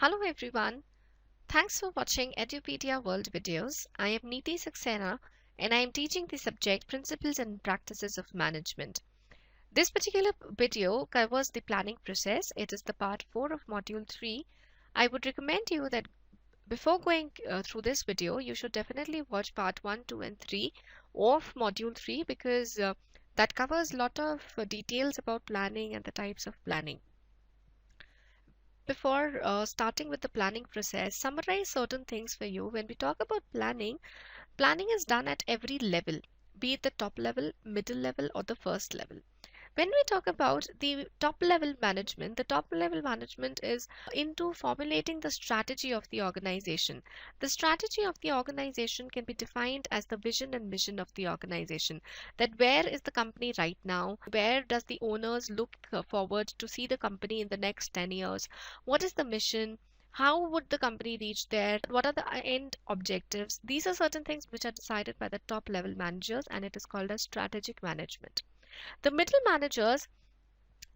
Hello everyone. Thanks for watching Edupedia World videos. I am Neeti Saxena and I am teaching the subject Principles and Practices of Management. This particular video covers the planning process. It is the part 4 of module 3. I would recommend you that before going through this video, you should definitely watch part 1, 2 and 3 of module 3 because that covers a lot of details about planning and the types of planning. Before starting with the planning process, summarize certain things for you. When we talk about planning, planning is done at every level, be it the top level, middle level, or the first level. When we talk about the top level management, the top level management is into formulating the strategy of the organization. The strategy of the organization can be defined as the vision and mission of the organization. That where is the company right now? Where does the owners look forward to see the company in the next 10 years? What is the mission? How would the company reach there? What are the end objectives? These are certain things which are decided by the top level managers, and it is called as strategic management. The middle managers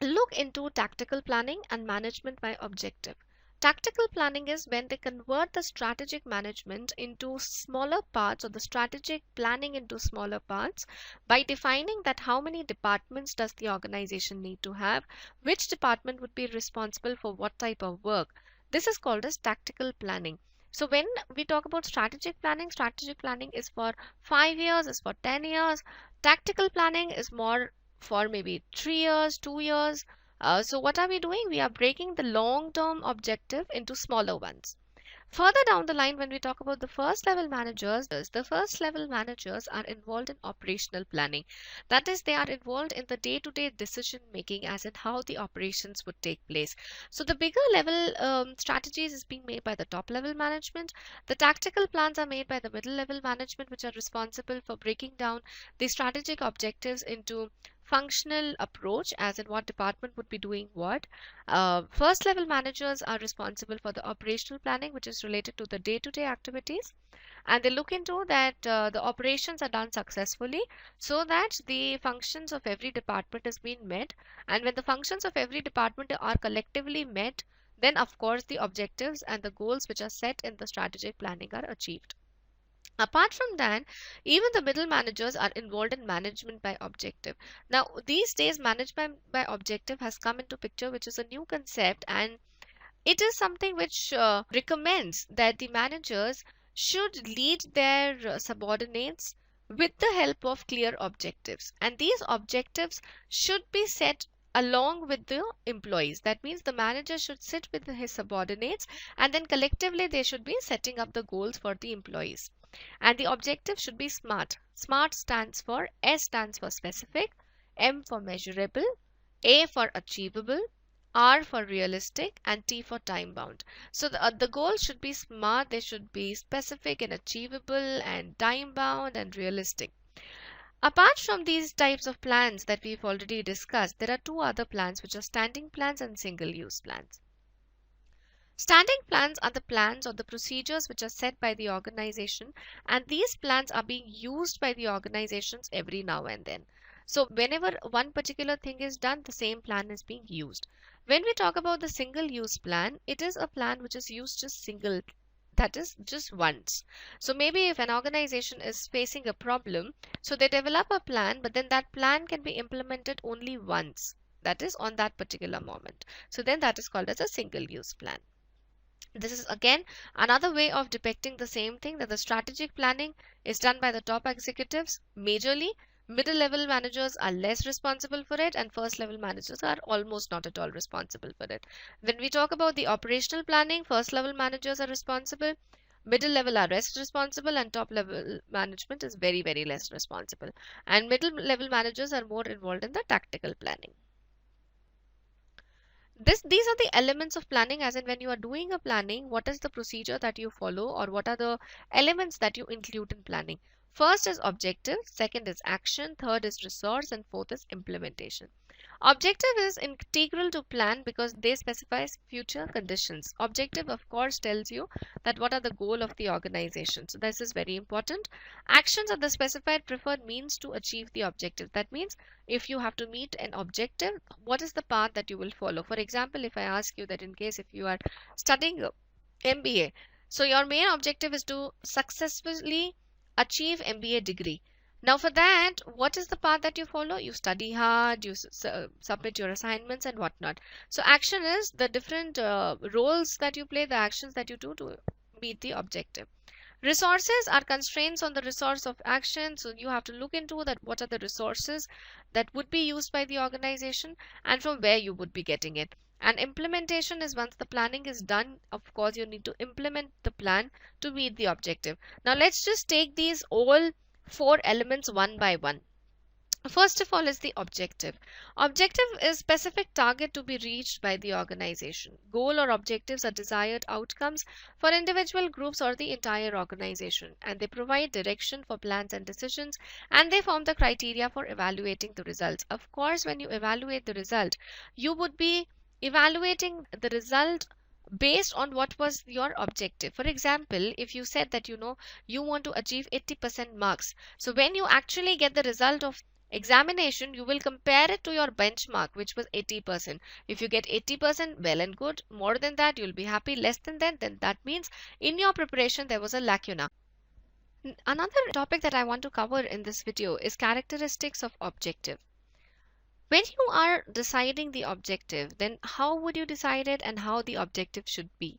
look into tactical planning and management by objective. Tactical planning is when they convert the strategic management into smaller parts, or the strategic planning into smaller parts, by defining that how many departments does the organization need to have, which department would be responsible for what type of work. This is called as tactical planning. So when we talk about strategic planning is for 5 years, is for 10 years. Tactical planning is more for maybe 3 years, 2 years. So what are we doing? We are breaking the long term objective into smaller ones. Further down the line, when we talk about the first level managers are involved in operational planning. That is, they are involved in the day-to-day decision making, as in how the operations would take place. So the bigger level strategies is being made by the top level management. The tactical plans are made by the middle level management, which are responsible for breaking down the strategic objectives into functional approach, as in what department would be doing what. First level managers are responsible for the operational planning, which is related to the day-to-day activities, and they look into that the operations are done successfully, so that the functions of every department is being met. And when the functions of every department are collectively met, then of course the objectives and the goals which are set in the strategic planning are achieved. Apart from that, even the middle managers are involved in management by objective. Now, these days, management by objective has come into picture, which is a new concept, and it is something which recommends that the managers should lead their subordinates with the help of clear objectives. And these objectives should be set along with the employees. That means the manager should sit with his subordinates, and then collectively they should be setting up the goals for the employees. And the objective should be SMART. SMART stands for S stands for specific, M for measurable, A for achievable, R for realistic, and T for time bound. So the goals should be SMART, they should be specific and achievable and time bound and realistic. Apart from these types of plans that we've already discussed, there are two other plans, which are standing plans and single use plans. Standing plans are the plans or the procedures which are set by the organization, and these plans are being used by the organizations every now and then. So whenever one particular thing is done, the same plan is being used. When we talk about the single use plan, it is a plan which is used just single, that is just once. So maybe if an organization is facing a problem, so they develop a plan, but then that plan can be implemented only once, that is on that particular moment. So then that is called as a single use plan. This is again another way of depicting the same thing, that the strategic planning is done by the top executives majorly. Middle level managers are less responsible for it, and first level managers are almost not at all responsible for it. When we talk about the operational planning, first level managers are responsible, middle level are less responsible, and top level management is very, very less responsible. And middle level managers are more involved in the tactical planning. These are the elements of planning, as in when you are doing a planning, what is the procedure that you follow, or what are the elements that you include in planning. First is objective, second is action, third is resource, and fourth is implementation. Objective is integral to plan because they specify future conditions. Objective, of course, tells you that what are the goal of the organization. So this is very important. Actions are the specified preferred means to achieve the objective. That means if you have to meet an objective, what is the path that you will follow? For example, if I ask you that in case if you are studying MBA, so your main objective is to successfully achieve MBA degree. Now for that, what is the path that you follow? You study hard, you submit your assignments and whatnot. So action is the different roles that you play, the actions that you do to meet the objective. Resources are constraints on the resource of action. So you have to look into that what are the resources that would be used by the organization and from where you would be getting it. And implementation is once the planning is done, of course, you need to implement the plan to meet the objective. Now let's just take these all 4 elements one by one. First of all is the objective. Objective is specific target to be reached by the organization. Goal or objectives are desired outcomes for individual groups or the entire organization, and they provide direction for plans and decisions, and they form the criteria for evaluating the results. Of course, when you evaluate the result, you would be evaluating the result based on what was your objective. For example, if you said that you want to achieve 80% marks, so when you actually get the result of examination, you will compare it to your benchmark, which was 80%. If you get 80%, well and good. More than that, you'll be happy. Less than that, then that means in your preparation there was a lacuna. Another topic that I want to cover in this video is characteristics of objective. When you are deciding the objective, then how would you decide it and how the objective should be?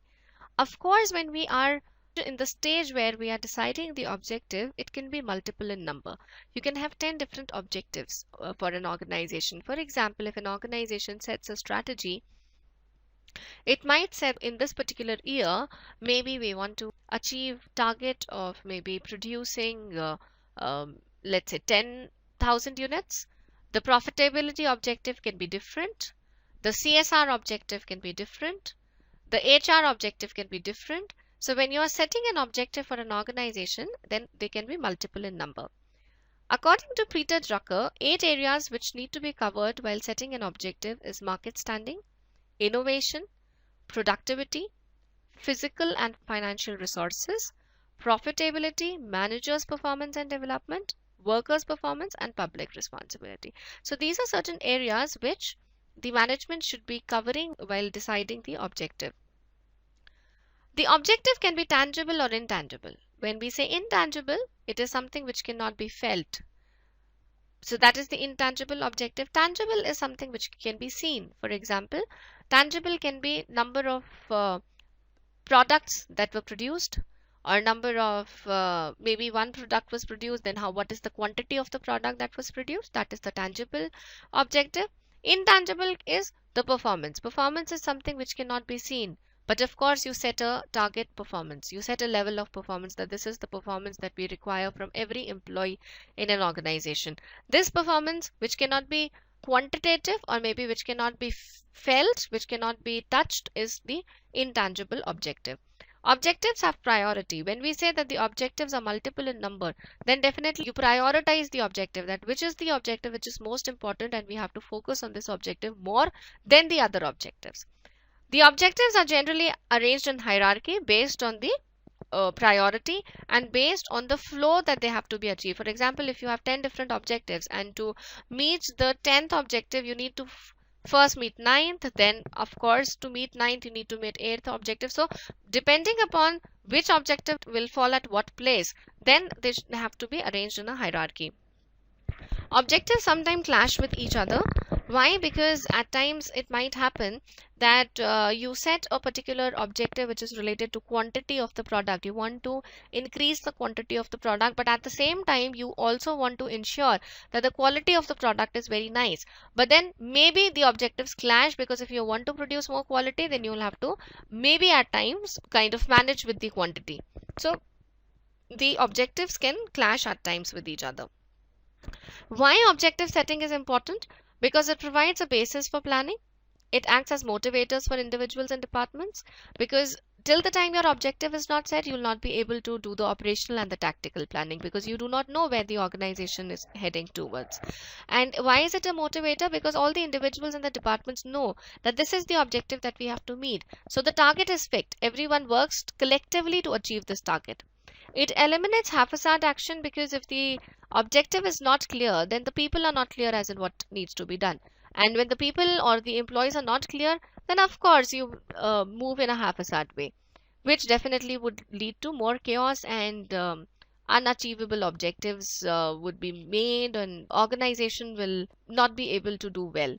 Of course, when we are in the stage where we are deciding the objective, it can be multiple in number. You can have 10 different objectives for an organization. For example, if an organization sets a strategy, it might say in this particular year, maybe we want to achieve target of maybe producing, let's say 10,000 units. The profitability objective can be different. The CSR objective can be different. The HR objective can be different. So when you are setting an objective for an organization, then they can be multiple in number. According to Peter Drucker, 8 areas which need to be covered while setting an objective is market standing, innovation, productivity, physical and financial resources, profitability, managers' performance and development, workers' performance, and public responsibility. So these are certain areas which the management should be covering while deciding the objective. The objective can be tangible or intangible. When we say intangible, it is something which cannot be felt. So that is the intangible objective. Tangible is something which can be seen. For example, tangible can be number of products that were produced, or number of maybe one product was produced, then what is the quantity of the product that was produced. That is the tangible objective. Intangible is the performance. Performance is something which cannot be seen, but of course you set a target performance, you set a level of performance, that this is the performance that we require from every employee in an organization. This performance, which cannot be quantitative or maybe which cannot be felt, which cannot be touched, is the intangible objective. Objectives have priority. When we say that the objectives are multiple in number, then definitely you prioritize the objective, that which is the objective which is most important, and we have to focus on this objective more than the other objectives. The objectives are generally arranged in hierarchy based on the priority and based on the flow that they have to be achieved. For example, if you have 10 different objectives and to meet the 10th objective, you need to first meet 9th, then of course to meet 9th you need to meet 8th objective. So depending upon which objective will fall at what place, then they have to be arranged in a hierarchy. Objectives sometimes clash with each other. Why? Because at times it might happen that you set a particular objective which is related to quantity of the product. You want to increase the quantity of the product, but at the same time you also want to ensure that the quality of the product is very nice. But then maybe the objectives clash, because if you want to produce more quality, then you will have to maybe at times kind of manage with the quantity. So the objectives can clash at times with each other. Why objective setting is important? Because it provides a basis for planning. It acts as motivators for individuals and departments, because till the time your objective is not set, you will not be able to do the operational and the tactical planning, because you do not know where the organization is heading towards. And why is it a motivator? Because all the individuals in the departments know that this is the objective that we have to meet. So the target is fixed. Everyone works collectively to achieve this target. It eliminates haphazard action, because if the objective is not clear, then the people are not clear as in what needs to be done. And when the people or the employees are not clear, then of course you move in a haphazard way, which definitely would lead to more chaos, and unachievable objectives would be made, and organization will not be able to do well.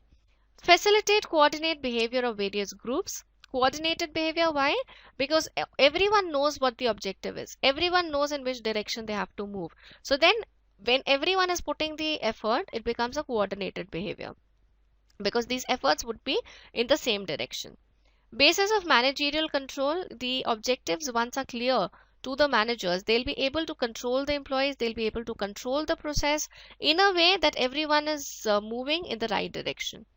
Facilitate coordinate behavior of various groups. Coordinated behavior, why? Because everyone knows what the objective is. Everyone knows in which direction they have to move. So then when everyone is putting the effort, it becomes a coordinated behavior, because these efforts would be in the same direction. Basis of managerial control, the objectives once are clear to the managers, they'll be able to control the employees, they'll be able to control the process in a way that everyone is moving in the right direction.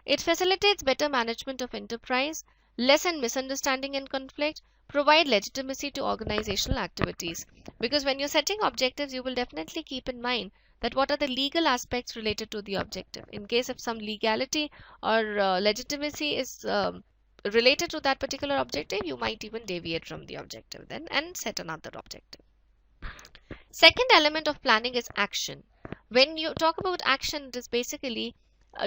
It facilitates better management of enterprise, lessen misunderstanding and conflict, provide legitimacy to organizational activities. Because when you're setting objectives, you will definitely keep in mind that what are the legal aspects related to the objective. In case of some legality or legitimacy is related to that particular objective, you might even deviate from the objective then and set another objective. Second element of planning is action. When you talk about action, it is basically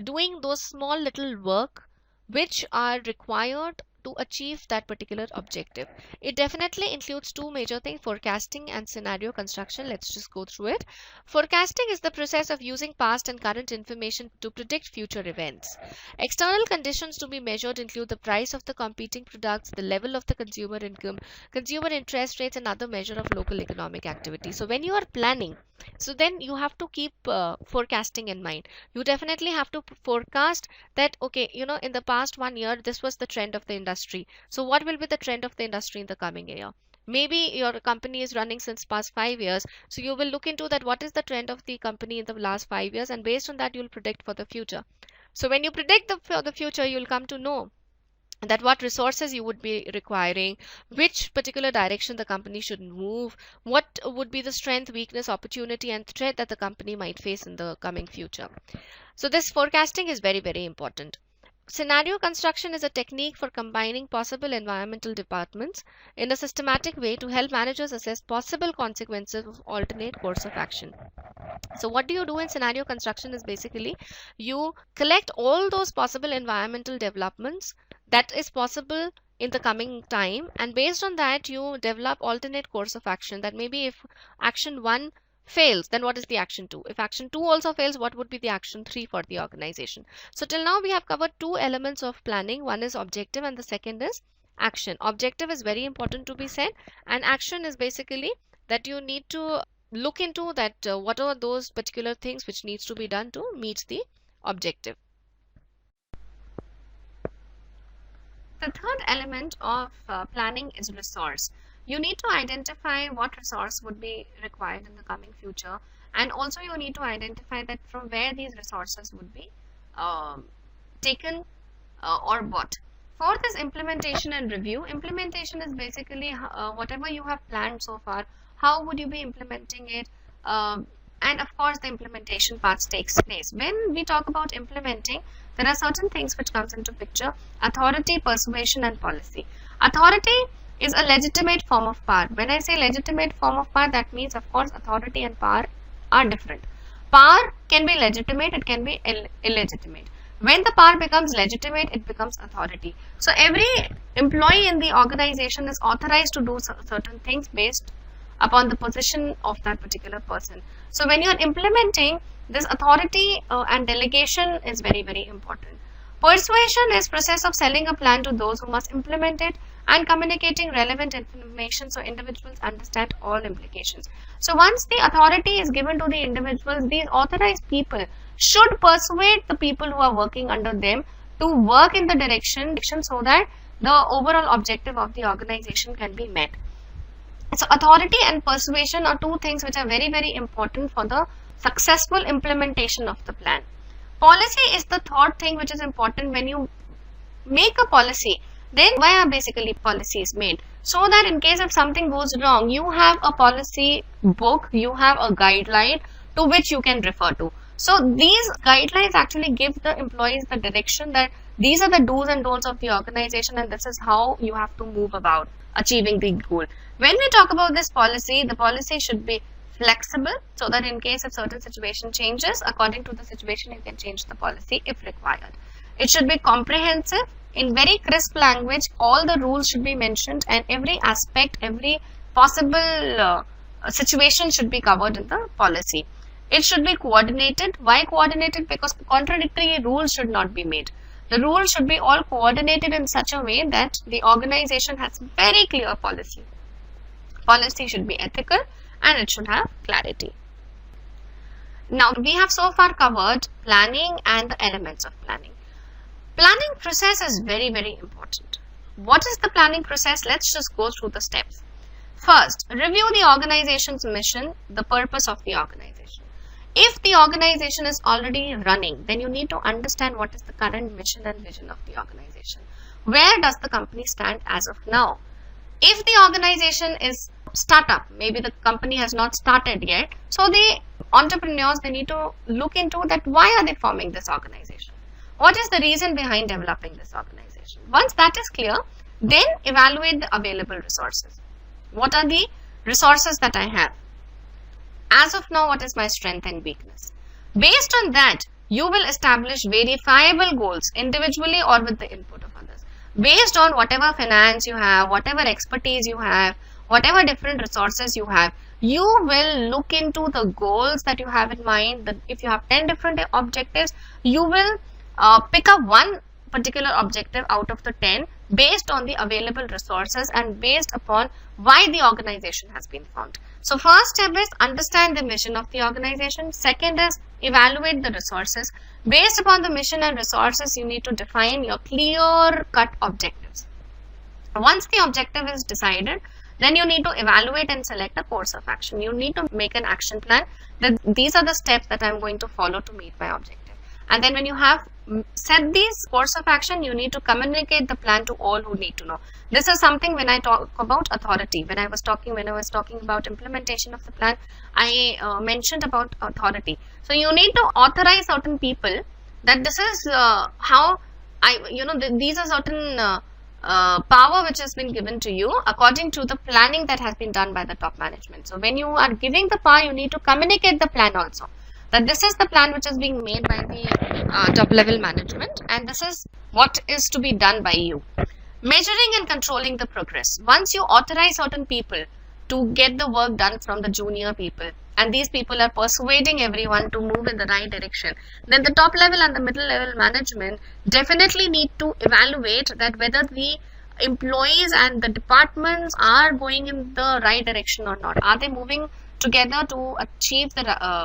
doing those small little work which are required to achieve that particular objective. It definitely includes two major things, forecasting and scenario construction. Let's just go through it. Forecasting is the process of using past and current information to predict future events. External conditions to be measured include the price of the competing products, the level of the consumer income, consumer interest rates, and other measure of local economic activity. So when you are planning, so then you have to keep forecasting in mind. You definitely have to forecast that, okay, you know, in the past 1 year, this was the trend of the industry. So what will be the trend of the industry in the coming year? Maybe your company is running since past 5 years. So you will look into that, what is the trend of the company in the last 5 years, and based on that, you'll predict for the future. So when you predict for the future, you'll come to know that what resources you would be requiring, which particular direction the company should move, what would be the strength, weakness, opportunity, and threat that the company might face in the coming future. So this forecasting is very, very important. Scenario construction is a technique for combining possible environmental departments in a systematic way to help managers assess possible consequences of alternate course of action. So what do you do in scenario construction is basically you collect all those possible environmental developments that is possible in the coming time, and based on that you develop alternate course of action. That maybe if action 1 fails, then what is the action 2? If action 2 also fails, what would be the action 3 for the organization? So till now we have covered two elements of planning. One is objective and the second is action. Objective is very important to be set, and action is basically that you need to look into that what are those particular things which needs to be done to meet the objective. The third element of planning is resource. You need to identify what resource would be required in the coming future, and also you need to identify that from where these resources would be taken or bought. Fourth is implementation and review. Implementation is basically whatever you have planned so far, how would you be implementing it, and of course the implementation parts takes place. When we talk about implementing, there are certain things which comes into picture: authority, persuasion, and policy. Authority is a legitimate form of power. When I say legitimate form of power, that means of course authority and power are different. Power can be legitimate, it can be illegitimate. When the power becomes legitimate, it becomes authority. So every employee in the organization is authorized to do certain things based upon the position of that particular person. So when you are implementing, this authority and delegation is very, very important. Persuasion is process of selling a plan to those who must implement it and communicating relevant information so individuals understand all implications. So once the authority is given to the individuals, these authorized people should persuade the people who are working under them to work in the direction so that the overall objective of the organization can be met. So authority and persuasion are two things which are very, very important for the successful implementation of the plan. Policy is the third thing which is important. When you make a policy, Then why are basically policies made? So that in case if something goes wrong, you have a policy book, you have a guideline to which you can refer to. So these guidelines actually give the employees the direction that these are the do's and don'ts of the organization, and this is how you have to move about achieving the goal. When we talk about this policy, the policy should be flexible, so that in case if certain situation changes, according to the situation, you can change the policy if required. It should be comprehensive. In very crisp language, all the rules should be mentioned, and every aspect, every possible situation should be covered in the policy. It should be coordinated. Why coordinated? Because contradictory rules should not be made. The rules should be all coordinated in such a way that the organization has very clear policy. Policy should be ethical and it should have clarity. Now, we have so far covered planning and the elements of planning. Planning process is very, very important. What is the planning process? Let's just go through the steps. First, review the organization's mission, the purpose of the organization. If the organization is already running, then you need to understand what is the current mission and vision of the organization. Where does the company stand as of now? If the organization is startup, maybe the company has not started yet, so the entrepreneurs, they need to look into that why are they forming this organization? What is the reason behind developing this organization? Once that is clear, then evaluate the available resources. What are the resources that I have? As of now, what is my strength and weakness? Based on that, you will establish verifiable goals individually or with the input of others. Based on whatever finance you have, whatever expertise you have, whatever different resources you have, you will look into the goals that you have in mind. If you have 10 different objectives, you will pick up one particular objective out of the 10 based on the available resources and based upon why the organization has been formed. So first step is understand the mission of the organization. Second is evaluate the resources. Based upon the mission and resources, you need to define your clear-cut objectives. Once the objective is decided, then you need to evaluate and select a course of action. You need to make an action plan that these are the steps that I'm going to follow to meet my objective. And then when you have set these course of action, you need to communicate the plan to all who need to know. This is something when I talk about authority. When I was talking about implementation of the plan, I mentioned about authority. So you need to authorize certain people that this is how these are certain power which has been given to you according to the planning that has been done by the top management. So when you are giving the power, you need to communicate the plan also. That this is the plan which is being made by the top level management, and this is what is to be done by you. Measuring and controlling the progress. Once you authorize certain people to get the work done from the junior people, and these people are persuading everyone to move in the right direction, then the top level and the middle level management definitely need to evaluate that whether the employees and the departments are going in the right direction or not. Are they moving together to achieve the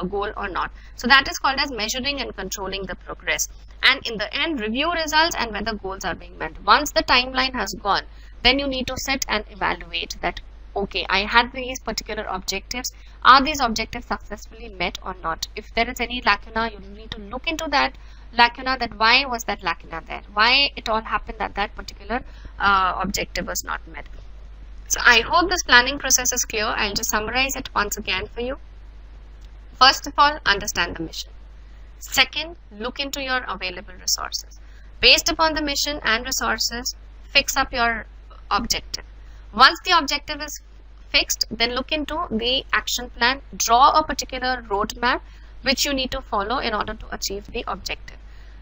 goal or not? So that is called as measuring and controlling the progress. And in the end, review results and whether goals are being met. Once the timeline has gone, then you need to sit and evaluate that, okay, I had these particular objectives. Are these objectives successfully met or not? If there is any lacuna, you need to look into that lacuna, that why was that lacuna there? Why it all happened that that particular objective was not met. So I hope this planning process is clear. I'll just summarize it once again for you. First of all, understand the mission. Second, look into your available resources. Based upon the mission and resources, fix up your objective. Once the objective is fixed, then look into the action plan. Draw a particular roadmap which you need to follow in order to achieve the objective.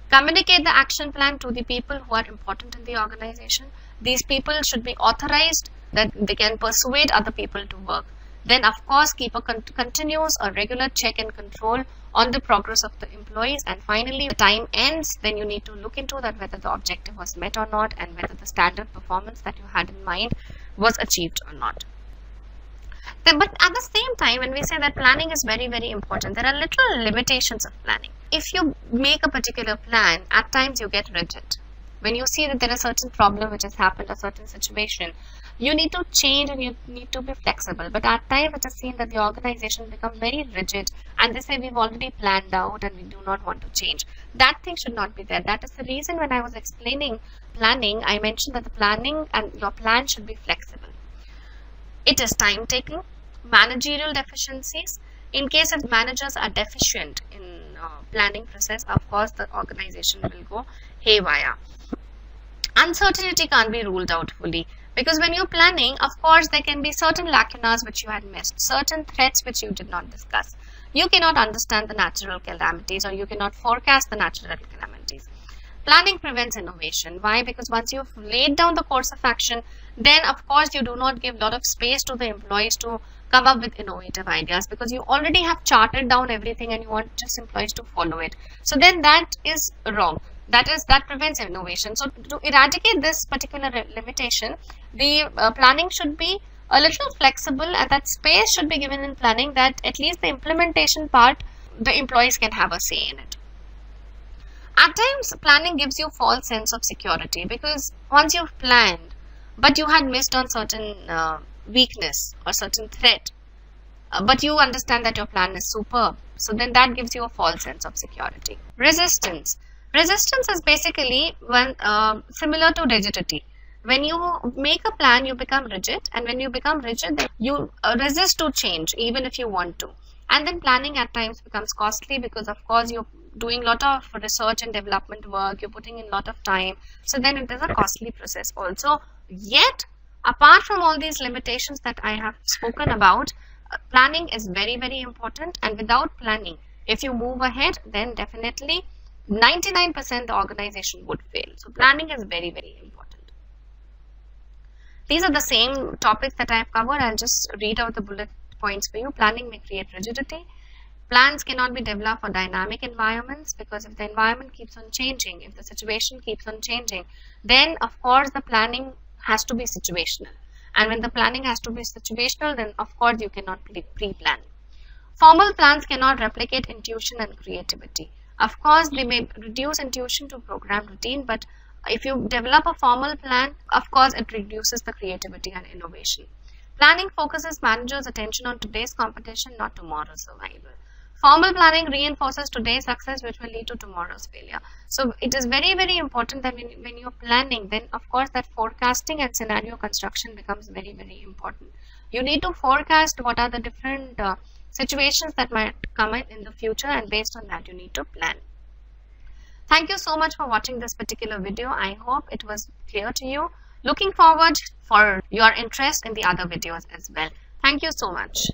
Communicate the action plan to the people who are important in the organization. These people should be authorized that they can persuade other people to work. Then of course keep a continuous or regular check and control on the progress of the employees. And finally, the time ends, then you need to look into that whether the objective was met or not and whether the standard performance that you had in mind was achieved or not. But at the same time, when we say that planning is very, very important, there are little limitations of planning. If you make a particular plan, at times you get rigid. when you see that there is a certain problem which has happened, a certain situation, you need to change and you need to be flexible. But at times it is seen that the organization becomes very rigid and they say we've already planned out and we do not want to change. That thing should not be there. That is the reason when I was explaining planning, I mentioned that the planning and your plan should be flexible. It is time taking, managerial deficiencies. In case if managers are deficient in planning process, of course the organization will go haywire. Uncertainty can't be ruled out fully, because when you're planning, of course there can be certain lacunas which you had missed, certain threats which you did not discuss. You cannot understand the natural calamities, or you cannot forecast the natural calamities. Planning prevents innovation. Why? Because once you've laid down the course of action, then of course you do not give a lot of space to the employees to come up with innovative ideas, because you already have charted down everything and you want just employees to follow it. So then that is wrong. That prevents innovation. So to eradicate this particular limitation, the planning should be a little flexible, and that space should be given in planning that at least the implementation part, the employees can have a say in it. At times, planning gives you false sense of security, because once you've planned, but you had missed on certain weakness or certain threat, but you understand that your plan is superb. So then that gives you a false sense of security. Resistance. Resistance is basically when similar to rigidity. When you make a plan, you become rigid, and when you become rigid, then you resist to change even if you want to. And then planning at times becomes costly, because of course you're doing a lot of research and development work, you're putting in a lot of time, so then it is a costly process also. Yet, apart from all these limitations that I have spoken about, planning is very, very important, and without planning, if you move ahead, then definitely 99% the organization would fail. So planning is very, very important. These are the same topics that I have covered. I'll just read out the bullet points for you. Planning may create rigidity. Plans cannot be developed for dynamic environments, because if the environment keeps on changing, if the situation keeps on changing, then of course the planning has to be situational. And when the planning has to be situational, then of course you cannot pre-plan. Formal plans cannot replicate intuition and creativity. Of course, they may reduce intuition to program routine, but if you develop a formal plan, of course it reduces the creativity and innovation. Planning focuses managers' attention on today's competition, not tomorrow's survival. Formal planning reinforces today's success, which will lead to tomorrow's failure. So it is very, very important that when you're planning, then of course that forecasting and scenario construction becomes very, very important. You need to forecast what are the different situations that might come in the future, and based on that you need to plan. Thank you so much for watching this particular video. I hope it was clear to you. Looking forward for your interest in the other videos as well. Thank you so much.